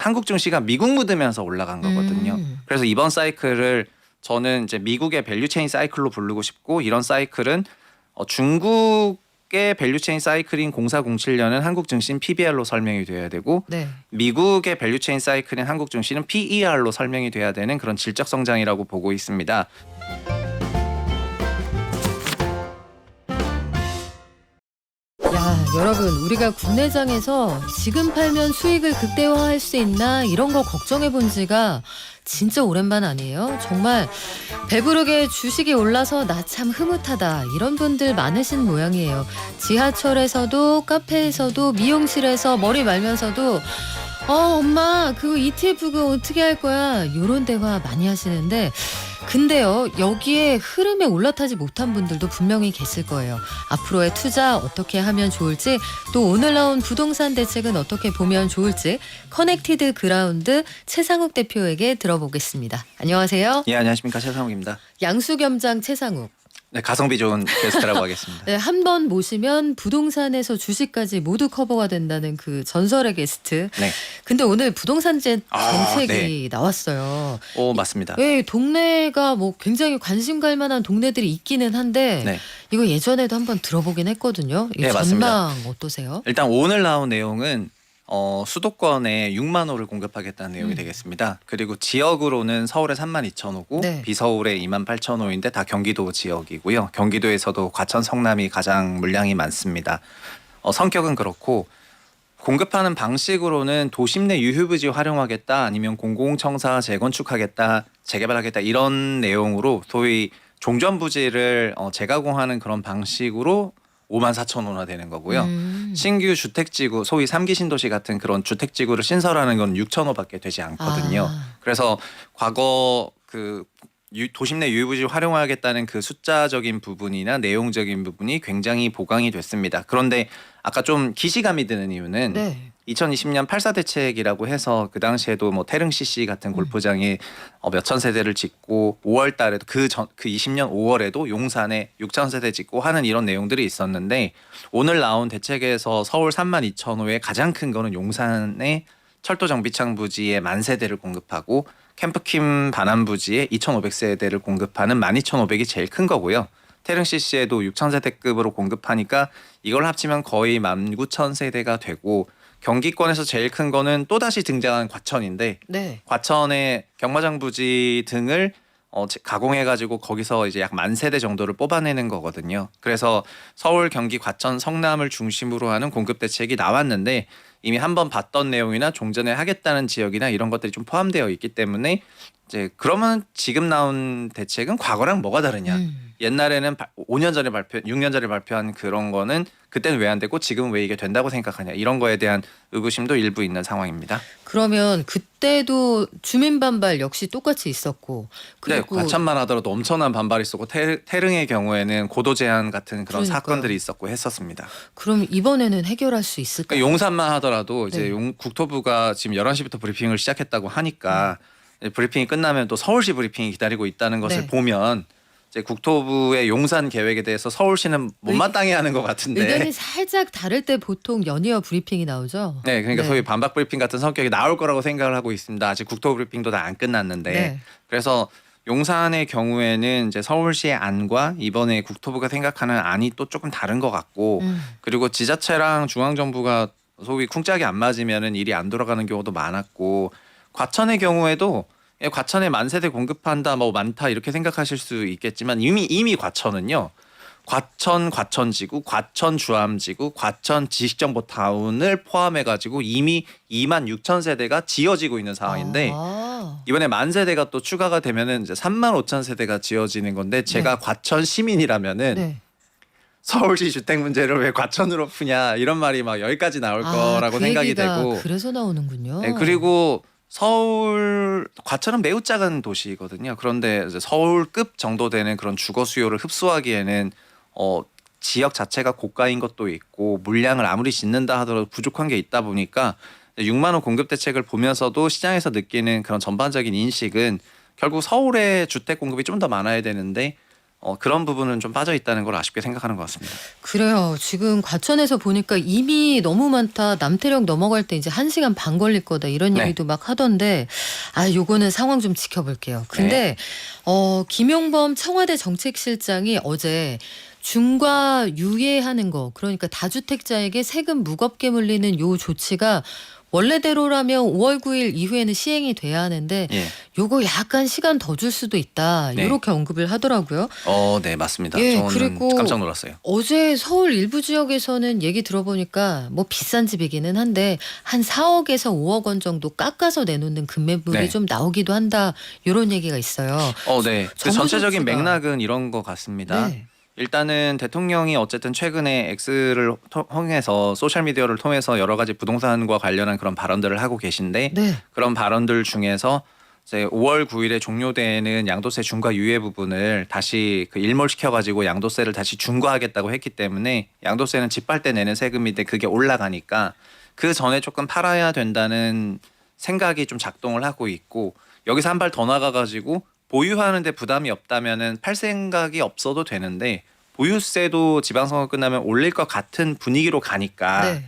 한국 증시가 미국 묻으면서 올라간 거거든요. 그래서 이번 사이클을 저는 이제 미국의 밸류체인 사이클로 부르고 싶고, 이런 사이클은 중국의 밸류체인 사이클인 0407년은 한국 증시는 PBR로 설명이 돼야 되고, 네. 미국의 밸류체인 사이클인 한국 증시는 PER로 설명이 돼야 되는 그런 질적 성장이라고 보고 있습니다. 야, 여러분, 우리가 국내장에서 지금 팔면 수익을 극대화할 수 있나 이런 거 걱정해 본 지가 진짜 오랜만 아니에요? 정말 배부르게 주식이 올라서 나 참 흐뭇하다 이런 분들 많으신 모양이에요. 지하철에서도 카페에서도 미용실에서 머리 말면서도 엄마 그거 ETF 그거 어떻게 할 거야 이런 대화 많이 하시는데, 근데요 여기에 흐름에 올라타지 못한 분들도 분명히 계실 거예요. 앞으로의 투자 어떻게 하면 좋을지, 또 오늘 나온 부동산 대책은 어떻게 보면 좋을지 커넥티드 그라운드 최상욱 대표에게 들어보겠습니다. 안녕하세요. 예, 안녕하십니까, 최상욱입니다. 양수겸장 최상욱. 네, 가성비 좋은 게스트라고 하겠습니다. 네, 한 번 모시면 부동산에서 주식까지 모두 커버가 된다는 그 전설의 게스트. 네. 근데 오늘 부동산 정책이 네. 나왔어요. 맞습니다. 네, 동네가 뭐 굉장히 관심 갈 만한 동네들이 있기는 한데 네. 이거 예전에도 한번 들어보긴 했거든요. 이 네, 맞습니다. 전망 어떠세요? 일단 오늘 나온 내용은 수도권에 6만 호를 공급하겠다는 내용이 되겠습니다. 그리고 지역으로는 서울에 32,000호고 네. 비서울에 28,000호인데 다 경기도 지역이고요. 경기도에서도 과천, 성남이 가장 물량이 많습니다. 성격은 그렇고, 공급하는 방식으로는 도심 내 유휴부지 활용하겠다, 아니면 공공청사 재건축하겠다, 재개발하겠다 이런 내용으로 소위 종전부지를 재가공하는 그런 방식으로 54,000호나 되는 거고요. 신규 주택지구, 소위 3기 신도시 같은 그런 주택지구를 신설하는 건 6,000호밖에 되지 않거든요. 그래서 과거 그 도심 내 유휴부지 활용하겠다는 그 숫자적인 부분이나 내용적인 부분이 굉장히 보강이 됐습니다. 그런데 아까 좀 기시감이 드는 이유는 네. 2020년 8.4 대책이라고 해서 그 당시에도 뭐 태릉 CC 같은 골프장에 몇천 세대를 짓고, 5월 달에도 그 20년 5월에도 용산에 6천 세대 짓고 하는 이런 내용들이 있었는데, 오늘 나온 대책에서 서울 32,000호의 가장 큰 거는 용산의 철도 정비창 부지에 10,000세대를 공급하고, 캠프킴 반환 부지에 2,500세대를 공급하는 12,500이 제일 큰 거고요. 태릉 CC에도 6,000세대급으로 공급하니까 이걸 합치면 거의 19,000세대가 되고, 경기권에서 제일 큰 거는 또다시 등장한 과천인데, 네. 과천의 경마장 부지 등을 가공해가지고 거기서 이제 약 10,000세대 정도를 뽑아내는 거거든요. 그래서 서울, 경기, 과천, 성남을 중심으로 하는 공급 대책이 나왔는데, 이미 한번 봤던 내용이나 종전에 하겠다는 지역이나 이런 것들이 좀 포함되어 있기 때문에, 이제 그러면 지금 나온 대책은 과거랑 뭐가 다르냐? 옛날에는 5년 전에 6년 전에 발표한 그런 거는 그때는 왜 안 되고 지금은 왜 이게 된다고 생각하냐, 이런 거에 대한 의구심도 일부 있는 상황입니다. 그러면 그때도 주민 반발 역시 똑같이 있었고, 네, 그리고 과천만 하더라도 엄청난 반발이 있었고, 태릉의 경우에는 고도 제한 같은 그런 그러니까요. 사건들이 있었고 했었습니다. 그럼 이번에는 해결할 수 있을까요? 그러니까 용산만 하더라도 이제 네. 국토부가 지금 11시부터 브리핑을 시작했다고 하니까 브리핑이 끝나면 또 서울시 브리핑이 기다리고 있다는 것을 네. 보면, 이제 국토부의 용산 계획에 대해서 서울시는 못마땅해 하는 것 같은데. 의견이 살짝 다를 때 보통 연이어 브리핑이 나오죠. 네, 그러니까 소위 반박 브리핑 같은 성격이 나올 거라고 생각을 하고 있습니다. 아직 국토부 브리핑도 다 안 끝났는데. 네. 그래서 용산의 경우에는 이제 서울시의 안과 이번에 국토부가 생각하는 안이 또 조금 다른 것 같고, 그리고 지자체랑 중앙정부가 소위 쿵짝이 안 맞으면은 일이 안 돌아가는 경우도 많았고, 과천의 경우에도 과천에 10,000세대 공급한다, 뭐 많다 이렇게 생각하실 수 있겠지만, 이미 과천은요, 과천지구, 과천주암지구, 과천 지식정보타운을 포함해가지고 이미 26,000세대가 지어지고 있는 상황인데, 이번에 10,000세대가 또 추가가 되면은 이제 35,000세대가 지어지는 건데, 제가 네. 과천 시민이라면은 네. 서울시 주택 문제를 왜 과천으로 푸냐 이런 말이 막 여기까지 나올 거라고 그 생각이 얘기가 되고, 그래서 나오는군요. 네, 그리고 과천은 매우 작은 도시거든요. 그런데 이제 서울급 정도 되는 그런 주거 수요를 흡수하기에는 지역 자체가 고가인 것도 있고, 물량을 아무리 짓는다 하더라도 부족한 게 있다 보니까 6만 호 공급 대책을 보면서도 시장에서 느끼는 그런 전반적인 인식은, 결국 서울의 주택 공급이 좀 더 많아야 되는데 그런 부분은 좀 빠져 있다는 걸 아쉽게 생각하는 것 같습니다. 그래요. 지금 과천에서 보니까 이미 너무 많다. 남태령 넘어갈 때 이제 1시간 반 걸릴 거다. 이런 네. 얘기도 막 하던데 요거는 상황 좀 지켜볼게요. 근데 김용범 청와대 정책실장이 어제 중과 유예하는 거, 그러니까 다주택자에게 세금 무겁게 물리는 요 조치가 원래대로라면 5월 9일 이후에는 시행이 돼야 하는데 예. 요거 약간 시간 더 줄 수도 있다. 네. 이렇게 언급을 하더라고요. 네, 맞습니다. 예, 저는 그리고 깜짝 놀랐어요. 어제 서울 일부 지역에서는 얘기 들어보니까 뭐 비싼 집이기는 한데 한 4억에서 5억 원 정도 깎아서 내놓는 금매물이 네. 좀 나오기도 한다. 이런 얘기가 있어요. 네. 그 정부 전체적인 조치가- 맥락은 이런 것 같습니다. 네. 일단은 대통령이 어쨌든 최근에 X를 통해서 소셜미디어를 통해서 여러 가지 부동산과 관련한 그런 발언들을 하고 계신데 네. 그런 발언들 중에서 이제 5월 9일에 종료되는 양도세 중과 유예 부분을 다시 그 일몰시켜 가지고 양도세를 다시 중과하겠다고 했기 때문에 양도세는 집팔 때 내는 세금인데 그게 올라가니까 그 전에 조금 팔아야 된다는 생각이 좀 작동을 하고 있고 여기서 한 발 더 나가 가지고 보유하는데 부담이 없다면은 팔 생각이 없어도 되는데 보유세도 지방선거 끝나면 올릴 것 같은 분위기로 가니까 네.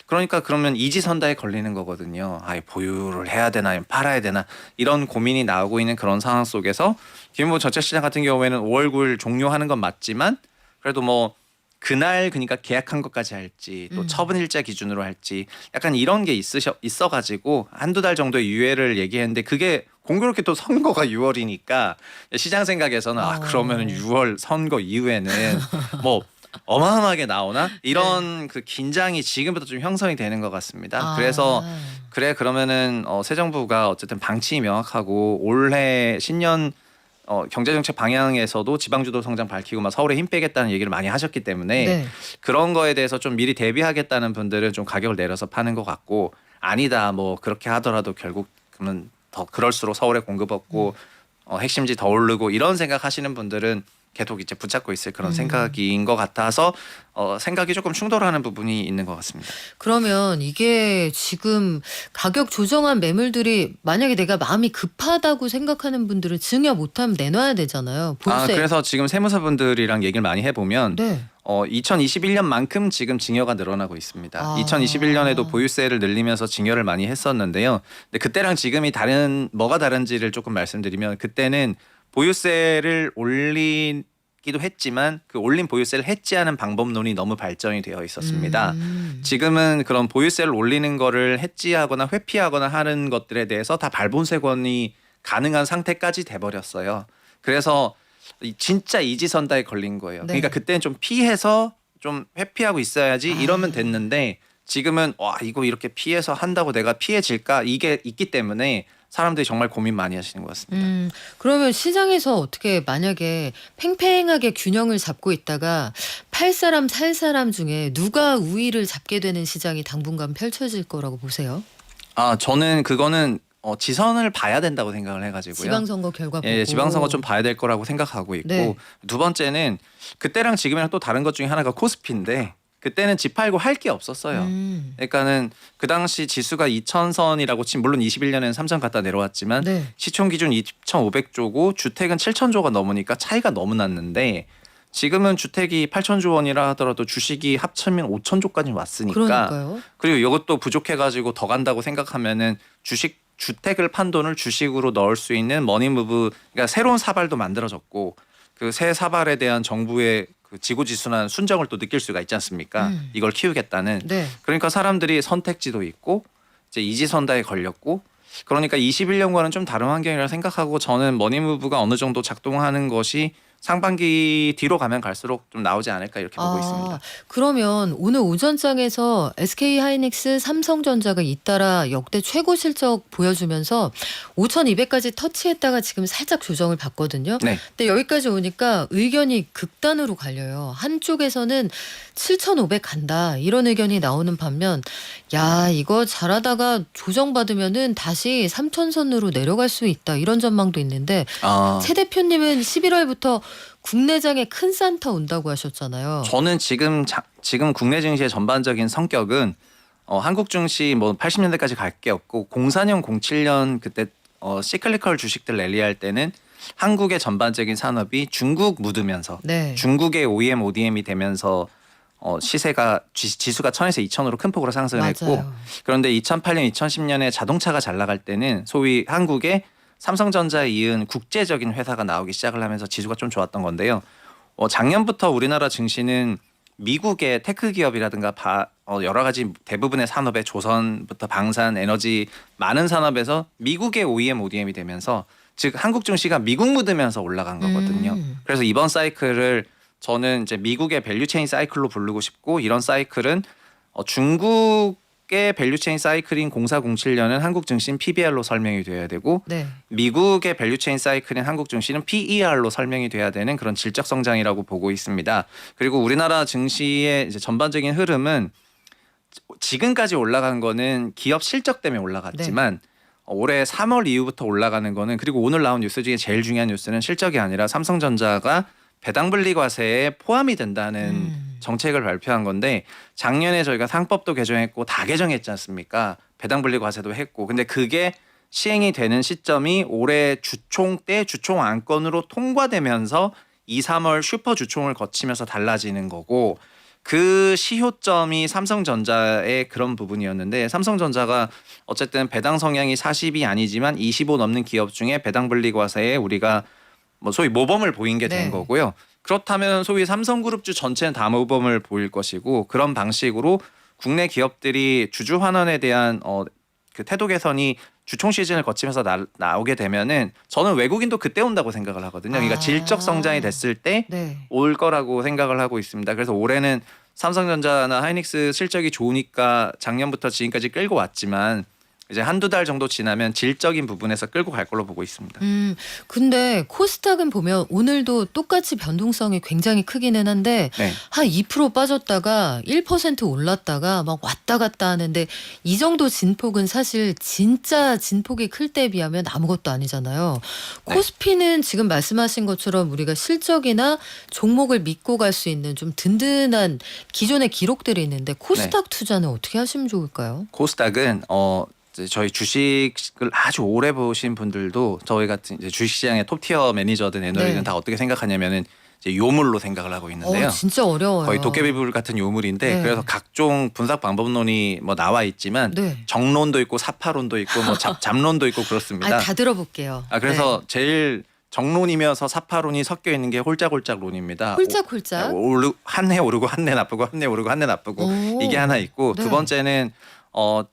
그러니까 그러면 이지선다에 걸리는 거거든요. 보유를 해야 되나 아니면 팔아야 되나 이런 고민이 나오고 있는 그런 상황 속에서 김은보 전체시장 같은 경우에는 5월 9일 종료하는 건 맞지만 그래도 뭐 그날 그러니까 계약한 것까지 할지 또 처분일자 기준으로 할지 약간 이런 게 있어가지고 한두 달 정도의 유예를 얘기했는데 그게 공교롭게 또 선거가 6월이니까 시장 생각에서는 그러면 6월 선거 이후에는 뭐 어마어마하게 나오나 이런 그 긴장이 지금부터 좀 형성이 되는 것 같습니다. 그래서 그러면은 새 정부가 어쨌든 방침이 명확하고 올해 신년 경제정책 방향에서도 지방주도 성장 밝히고 막 서울에 힘 빼겠다는 얘기를 많이 하셨기 때문에 네. 그런 거에 대해서 좀 미리 대비하겠다는 분들은 좀 가격을 내려서 파는 것 같고 아니다 뭐 그렇게 하더라도 결국 그러면 더 그럴수록 서울에 공급 없고 핵심지 더 오르고 이런 생각하시는 분들은 계속 이제 붙잡고 있을 그런 생각인 것 같아서 생각이 조금 충돌하는 부분이 있는 것 같습니다. 그러면 이게 지금 가격 조정한 매물들이 만약에 내가 마음이 급하다고 생각하는 분들은 증여 못하면 내놔야 되잖아요. 보유세. 그래서 지금 세무사분들이랑 얘기를 많이 해보면 네. 2021년만큼 지금 증여가 늘어나고 있습니다. 2021년에도 보유세를 늘리면서 증여를 많이 했었는데요. 근데 그때랑 지금이 뭐가 다른지를 조금 말씀드리면 그때는 보유세를 올리기도 했지만 그 올린 보유세를 해지하는 방법론이 너무 발전이 되어 있었습니다. 지금은 그런 보유세를 올리는 거를 해지하거나 회피하거나 하는 것들에 대해서 다 발본세권이 가능한 상태까지 돼버렸어요. 그래서 진짜 이지선다에 걸린 거예요. 네. 그러니까 그때는 좀 피해서 좀 회피하고 있어야지 이러면 됐는데 지금은 이거 이렇게 피해서 한다고 내가 피해질까 이게 있기 때문에 사람들이 정말 고민 많이 하시는 것 같습니다. 그러면 시장에서 어떻게 만약에 팽팽하게 균형을 잡고 있다가 팔 사람 살 사람 중에 누가 우위를 잡게 되는 시장이 당분간 펼쳐질 거라고 보세요? 저는 그거는 지선을 봐야 된다고 생각을 해가지고요. 지방선거 결과 보고. 예, 지방선거 좀 봐야 될 거라고 생각하고 있고 네. 두 번째는 그때랑 지금이랑 또 다른 것 중에 하나가 코스피인데 그때는 집 팔고 할 게 없었어요. 그러니까는 그 당시 지수가 2,000선이라고 치면 물론 21년에는 3천 갔다 내려왔지만 네. 시총 기준 2,500조고 주택은 7,000조가 넘으니까 차이가 너무 났는데 지금은 주택이 8,000조 원이라 하더라도 주식이 합치면 5,000조까지 왔으니까 그러니까요. 그리고 이것도 부족해가지고 더 간다고 생각하면은 주택을 판 돈을 주식으로 넣을 수 있는 머니무브 그러니까 새로운 사발도 만들어졌고 그 새 사발에 대한 정부의 그 지고지순한 순정을 또 느낄 수가 있지 않습니까? 이걸 키우겠다는. 네. 그러니까 사람들이 선택지도 있고 이제 이지선다에 걸렸고 그러니까 21년과는 좀 다른 환경이라 생각하고 저는 머니무브가 어느 정도 작동하는 것이 상반기 뒤로 가면 갈수록 좀 나오지 않을까 이렇게 보고 있습니다. 그러면 오늘 오전장에서 SK하이닉스, 삼성전자가 잇따라 역대 최고 실적 보여주면서 5,200까지 터치했다가 지금 살짝 조정을 받거든요. 네. 근데 여기까지 오니까 의견이 극단으로 갈려요. 한쪽에서는 7,500 간다 이런 의견이 나오는 반면 야 이거 잘하다가 조정받으면은 다시 3,000선으로 내려갈 수 있다 이런 전망도 있는데 최 대표님은 11월부터 국내장에 큰 산타 온다고 하셨잖아요. 저는 지금 국내 증시의 전반적인 성격은 한국 증시 뭐 80년대까지 갈 게 없고 04년 07년 그때 시클리컬 주식들 랠리할 때는 한국의 전반적인 산업이 중국 묻으면서 네. 중국의 OEM, ODM이 되면서 시세가 지수가 1000에서 2000으로 큰 폭으로 상승을 했고 맞아요. 그런데 2008년, 2010년에 자동차가 잘 나갈 때는 소위 한국의 삼성전자에 이은 국제적인 회사가 나오기 시작을 하면서 지수가 좀 좋았던 건데요. 작년부터 우리나라 증시는 미국의 테크 기업이라든가 여러 가지 대부분의 산업에 조선부터 방산, 에너지 많은 산업에서 미국의 OEM, ODM이 되면서 즉 한국 증시가 미국 묻으면서 올라간 거거든요. 그래서 이번 사이클을 저는 이제 미국의 밸류체인 사이클로 부르고 싶고 이런 사이클은 중국의 밸류체인 사이클인 0407년은 한국 증시는 PBR로 설명이 돼야 되고 네. 미국의 밸류체인 사이클인 한국 증시는 PER로 설명이 돼야 되는 그런 질적 성장이라고 보고 있습니다. 그리고 우리나라 증시의 이제 전반적인 흐름은 지금까지 올라간 거는 기업 실적 때문에 올라갔지만 올해 3월 이후부터 올라가는 거는 그리고 오늘 나온 뉴스 중에 제일 중요한 뉴스는 실적이 아니라 삼성전자가 배당분리 과세에 포함이 된다는 정책을 발표한 건데 작년에 저희가 상법도 개정했고 다 개정했지 않습니까? 배당분리 과세도 했고 근데 그게 시행이 되는 시점이 올해 주총 때 주총 안건으로 통과되면서 2, 3월 슈퍼 주총을 거치면서 달라지는 거고 그 시효점이 삼성전자의 그런 부분이었는데 삼성전자가 어쨌든 배당 성향이 40이 아니지만 25 넘는 기업 중에 배당분리 과세에 우리가 소위 모범을 보인 게 된 네. 거고요. 그렇다면 소위 삼성그룹주 전체는 다 모범을 보일 것이고 그런 방식으로 국내 기업들이 주주 환원에 대한 그 태도 개선이 주총 시즌을 거치면서 나오게 되면은 저는 외국인도 그때 온다고 생각을 하거든요. 그러니까 질적 성장이 됐을 때 올 네. 거라고 생각을 하고 있습니다. 그래서 올해는 삼성전자나 하이닉스 실적이 좋으니까 작년부터 지금까지 끌고 왔지만 이제 한두 달 정도 지나면 질적인 부분에서 끌고 갈 걸로 보고 있습니다. 근데 코스닥은 보면 오늘도 똑같이 변동성이 굉장히 크기는 한데 네. 한 2% 빠졌다가 1% 올랐다가 막 왔다 갔다 하는데 이 정도 진폭은 사실 진짜 진폭이 클 때에 비하면 아무것도 아니잖아요. 네. 코스피는 지금 말씀하신 것처럼 우리가 실적이나 종목을 믿고 갈 수 있는 좀 든든한 기존의 기록들이 있는데 코스닥 투자는 어떻게 하시면 좋을까요? 코스닥은 이제 저희 주식을 아주 오래 보신 분들도 저희 같은 이제 주식시장의 톱티어 매니저든 애널리스트는 다 어떻게 생각하냐면은 이제 요물로 생각을 하고 있는데요. 진짜 어려워요. 거의 도깨비불 같은 요물인데 네. 그래서 각종 분석 방법론이 나와 있지만 네. 정론도 있고 사파론도 있고 잡론도 있고 그렇습니다. 다 들어볼게요. 그래서 제일 정론이면서 사파론이 섞여 있는 게 홀짝홀짝론입니다. 홀짝홀짝. 한 해 오르고 한 해 나쁘고 한 해 오르고 한 해 나쁘고 오. 이게 하나 있고 네. 두 번째는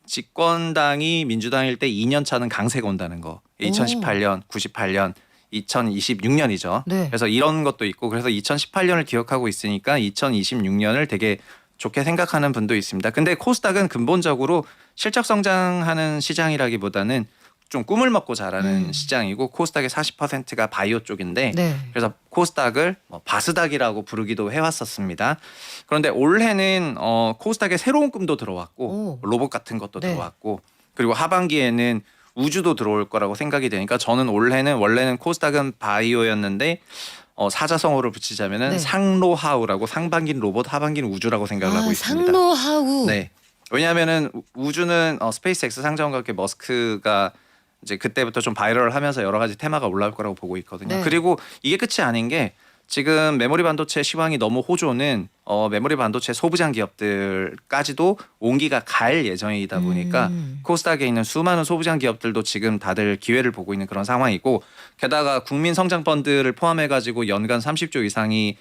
집권당이 민주당일 때 2년 차는 강세가 온다는 거. 2018년, 98년, 2026년이죠. 네. 그래서 이런 것도 있고 그래서 2018년을 기억하고 있으니까 2026년을 되게 좋게 생각하는 분도 있습니다. 근데 코스닥은 근본적으로 실적 성장하는 시장이라기보다는 좀 꿈을 먹고 자라는 시장이고 코스닥의 40%가 바이오 쪽인데 네. 그래서 코스닥을 바스닥이라고 부르기도 해왔었습니다. 그런데 올해는 코스닥에 새로운 꿈도 들어왔고 로봇 같은 것도 네. 들어왔고 그리고 하반기에는 우주도 들어올 거라고 생각이 되니까 저는 원래는 코스닥은 바이오였는데 사자성어를 붙이자면은 네. 상로하우라고 상반기는 로봇 하반기는 우주라고 생각을 하고 있습니다. 상로하우. 네. 왜냐하면은 우주는 스페이스X 상장과 함께 머스크가 이제 그때부터 좀 바이럴하면서 여러 가지 테마가 올라올 거라고 보고 있거든요. 네. 그리고 이게 끝이 아닌 게 지금 메모리 반도체 시황이 너무 호조는 메모리 반도체 소부장 기업들까지도 온기가 갈 예정이다 보니까 코스닥에 있는 수많은 소부장 기업들도 지금 다들 기회를 보고 있는 그런 상황이고 게다가 국민 성장 펀드를 포함해 가지고 연간 30조 이상이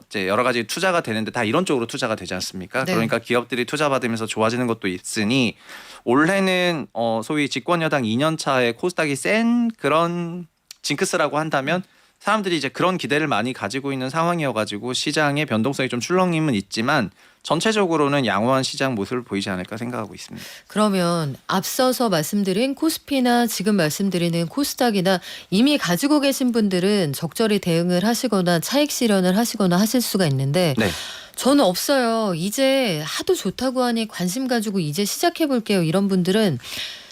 이제 여러 가지 투자가 되는데 다 이런 쪽으로 투자가 되지 않습니까? 네. 그러니까 기업들이 투자 받으면서 좋아지는 것도 있으니 올해는 소위 집권 여당 2년 차에 코스닥이 센 그런 징크스라고 한다면 사람들이 이제 그런 기대를 많이 가지고 있는 상황이어가지고 시장의 변동성이 좀 출렁임은 있지만 전체적으로는 양호한 시장 모습을 보이지 않을까 생각하고 있습니다. 그러면 앞서서 말씀드린 코스피나 지금 말씀드리는 코스닥이나 이미 가지고 계신 분들은 적절히 대응을 하시거나 차익 실현을 하시거나 하실 수가 있는데 네. 저는 없어요. 이제 하도 좋다고 하니 관심 가지고 이제 시작해 볼게요. 이런 분들은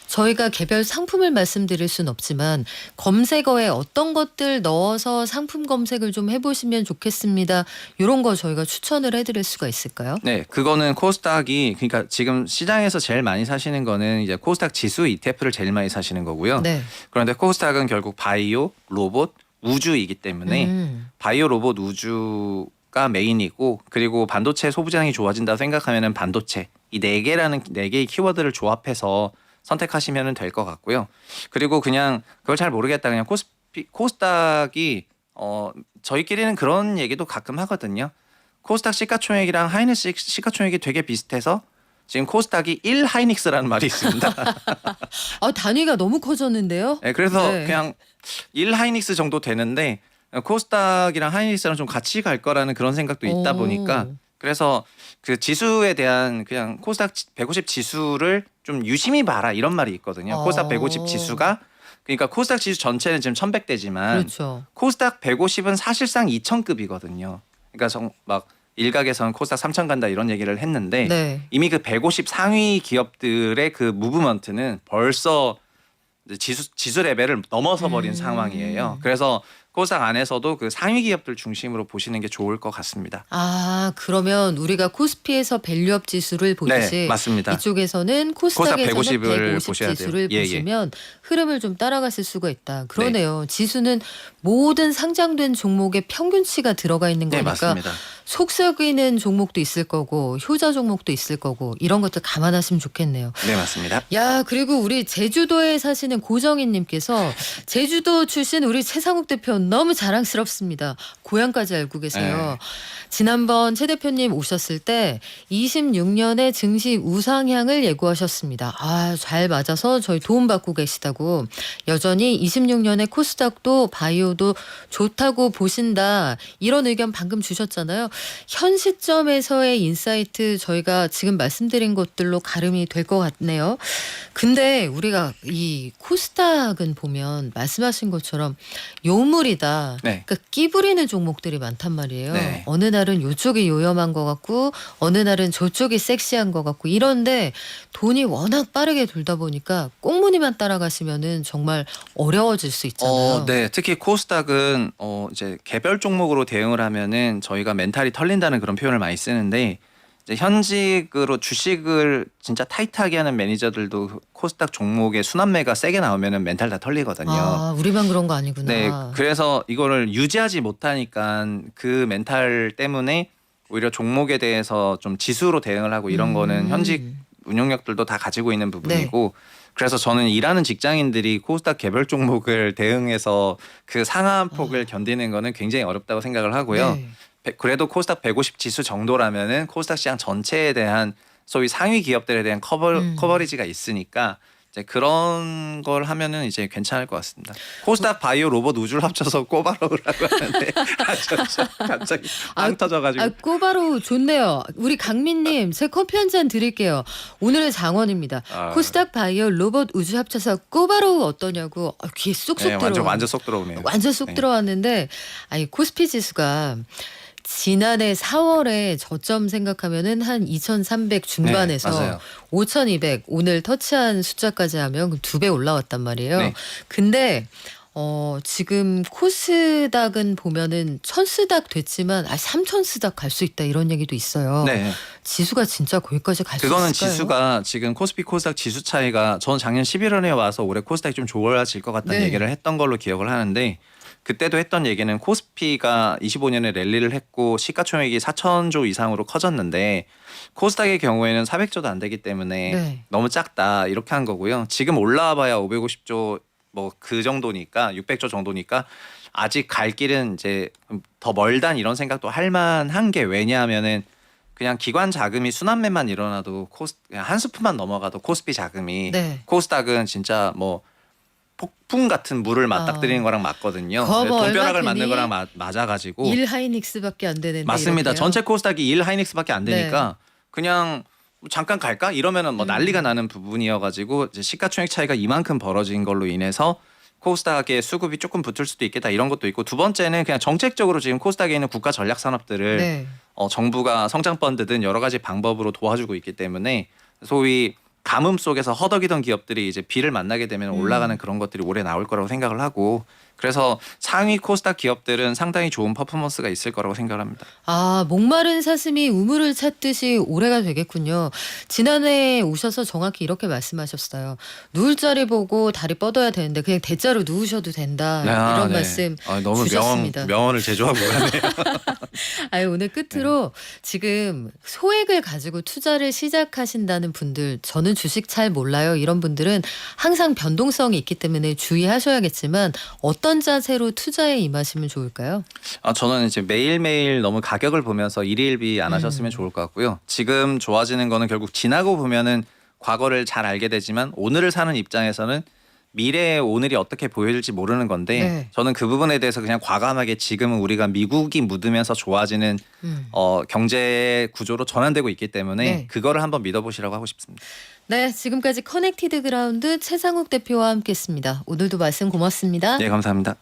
저희가 개별 상품을 말씀드릴 순 없지만 검색어에 어떤 것들 넣어서 상품 검색을 좀 해보시면 좋겠습니다. 이런 거 저희가 추천을 해드릴 수가 있을까요? 네, 그거는 코스닥이 그러니까 지금 시장에서 제일 많이 사시는 거는 이제 코스닥 지수 ETF를 제일 많이 사시는 거고요. 네. 그런데 코스닥은 결국 바이오, 로봇, 우주이기 때문에 바이오, 로봇, 우주가 메인이고 그리고 반도체 소비량이 좋아진다 생각하면은 반도체 이 네 개의 키워드를 조합해서 선택하시면 될 것 같고요. 그리고 그냥 그걸 잘 모르겠다 그냥 코스닥이 저희끼리는 그런 얘기도 가끔 하거든요. 코스닥 시가총액이랑 하이닉스 시가총액이 되게 비슷해서 지금 코스닥이 1 하이닉스라는 말이 있습니다. 아, 단위가 너무 커졌는데요. 네, 그래서 네. 그냥 1 하이닉스 정도 되는데 코스닥이랑 하이닉스랑 좀 같이 갈 거라는 그런 생각도 있다 오. 보니까 그래서 그 지수에 대한 그냥 코스닥 150 지수를 좀 유심히 봐라 이런 말이 있거든요. 코스닥 150 지수가 그러니까 코스닥 지수 전체는 지금 1100대지만 그렇죠. 코스닥 150은 사실상 2000급이거든요. 그러니까 막 일각에서는 코스닥 3000 간다 이런 얘기를 했는데 네. 이미 그 150 상위 기업들의 그 무브먼트는 벌써 지수 레벨을 넘어서 버린 상황이에요. 그래서 코스닥 안에서도 그 상위 기업들 중심으로 보시는 게 좋을 것 같습니다. 아, 그러면 우리가 코스피에서 밸류업 지수를 보듯이 네, 맞습니다. 이쪽에서는 코스닥에서는 150을 150 보셔야 돼요. 지수를 예, 예. 보시면 흐름을 좀 따라갔을 수가 있다. 그러네요. 지수는 모든 상장된 종목의 평균치가 들어가 있는 네, 거니까 맞습니다. 속썩이는 종목도 있을 거고 효자 종목도 있을 거고 이런 것들 감안하시면 좋겠네요. 네, 맞습니다. 야, 그리고 우리 제주도에 사시는 고정희님께서 제주도 출신 우리 최상욱 대표 너무 자랑스럽습니다. 고향까지 알고 계세요. 네. 지난번 최 대표님 오셨을 때 26년에 증시 우상향을 예고하셨습니다. 아, 잘 맞아서 저희 도움받고 계시다고. 여전히 26년에 코스닥도 바이오도 좋다고 보신다. 이런 의견 방금 주셨잖아요. 현 시점에서의 인사이트 저희가 지금 말씀드린 것들로 가름이 될 것 같네요. 근데 우리가 이 코스닥은 보면 말씀하신 것처럼 요물이다. 네. 그러니까 끼 부리는 종목들이 많단 말이에요. 네. 어느 날은 이쪽이 요염한 것 같고 어느 날은 저쪽이 섹시한 것 같고 이런데 돈이 워낙 빠르게 돌다 보니까 꽁무니만 따라가시면은 정말 어려워질 수 있잖아요. 네, 특히 코스닥은 이제 개별 종목으로 대응을 하면은 저희가 멘탈이 털린다는 그런 표현을 많이 쓰는데 이제 현직으로 주식을 진짜 타이트하게 하는 매니저들도 코스닥 종목의 순환매가 세게 나오면은 멘탈 다 털리거든요. 아, 우리만 그런 거 아니구나. 네, 그래서 이거를 유지하지 못하니까 그 멘탈 때문에 오히려 종목에 대해서 좀 지수로 대응을 하고 이런 거는 현직 운용력들도 다 가지고 있는 부분이고 그래서 저는 일하는 직장인들이 코스닥 개별 종목을 대응해서 그 상한폭을 견디는 거는 굉장히 어렵다고 생각을 하고요. 네. 그래도 코스닥 150 지수 정도라면은 코스닥 시장 전체에 대한 소위 상위 기업들에 대한 커버리지가 있으니까 이제 그런 걸 하면은 이제 괜찮을 것 같습니다. 코스닥 바이오 로봇 우주를 합쳐서 꼬바로우라고 하는데 갑자기 빵 터져가지고. 아, 꼬바로 좋네요. 우리 강민님, 제 커피 한 잔 드릴게요. 오늘의 장원입니다. 아. 코스닥 바이오 로봇 우주 합쳐서 꼬바로우 어떠냐고. 아, 귀에 쏙쏙 네, 들어. 완전 쏙 들어오네요. 완전 쏙 네. 들어왔는데, 아니 코스피 지수가 지난해 4월에 저점 생각하면은 한 2,300 중반에서 네, 맞아요. 5,200 오늘 터치한 숫자까지 하면 2배 올라왔단 말이에요. 네. 근데 지금 코스닥은 보면은 1,000스닥 됐지만 3,000스닥 갈 수 있다 이런 얘기도 있어요. 네. 지수가 진짜 거기까지 갈 수 있을까요? 그거는 지수가 지금 코스피 코스닥 지수 차이가 전 작년 11월에 와서 올해 코스닥이 좀 좋아질 것 같다는 네. 얘기를 했던 걸로 기억을 하는데 그때도 했던 얘기는 코스피가 25년에 랠리를 했고 시가총액이 4천조 이상으로 커졌는데 코스닥의 경우에는 400조도 안 되기 때문에 네. 너무 작다 이렇게 한 거고요. 지금 올라와봐야 550조 뭐 그 정도니까 600조 정도니까 아직 갈 길은 이제 더 멀단 이런 생각도 할 만한 게 왜냐하면은 그냥 기관 자금이 순환매만 일어나도 그냥 한 스푼만 넘어가도 코스피 자금이 네. 코스닥은 진짜 뭐 폭풍 같은 물을 맞닥뜨리는 거랑 맞거든요. 거버 돈벼락을 얼마 맞는 되니? 거랑 맞아가지고 1 하이닉스밖에 안 되는데 맞습니다. 이렇게요? 전체 코스닥이 1 하이닉스밖에 안 되니까 그냥 잠깐 갈까 이러면은 뭐 난리가 나는 부분이어가지고 이제 시가총액 차이가 이만큼 벌어진 걸로 인해서 코스닥의 수급이 조금 붙을 수도 있겠다 이런 것도 있고 두 번째는 그냥 정책적으로 지금 코스닥에 있는 국가 전략 산업들을 네. 정부가 성장 펀드든 여러 가지 방법으로 도와주고 있기 때문에 소위 가뭄 속에서 허덕이던 기업들이 이제 비를 만나게 되면 음. 올라가는 그런 것들이 올해 나올 거라고 생각을 하고 그래서 상위 코스닥 기업들은 상당히 좋은 퍼포먼스가 있을 거라고 생각을 합니다. 아, 목마른 사슴이 우물을 찾듯이 올해가 되겠군요. 지난해 오셔서 정확히 이렇게 말씀하셨어요. 누울 자리 보고 다리 뻗어야 되는데 그냥 대자로 누우셔도 된다. 이런 말씀 너무 주셨습니다. 명언을 제조하고 가네요. 아유, 오늘 끝으로 지금 소액을 가지고 투자를 시작하신다는 분들, 저는 주식 잘 몰라요. 이런 분들은 항상 변동성이 있기 때문에 주의하셔야겠지만 어떤 자세로 투자에 임하시면 좋을까요? 저는 이제 매일매일 너무 가격을 보면서 일일비 안 하셨으면 좋을 것 같고요. 지금 좋아지는 거는 결국 지나고 보면은 과거를 잘 알게 되지만 오늘을 사는 입장에서는 미래의 오늘이 어떻게 보여질지 모르는 건데 네. 저는 그 부분에 대해서 그냥 과감하게 지금은 우리가 미국이 묻으면서 좋아지는 경제 구조로 전환되고 있기 때문에 네. 그거를 한번 믿어보시라고 하고 싶습니다. 네, 지금까지 커넥티드 그라운드 최상욱 대표와 함께했습니다. 오늘도 말씀 고맙습니다. 네, 감사합니다.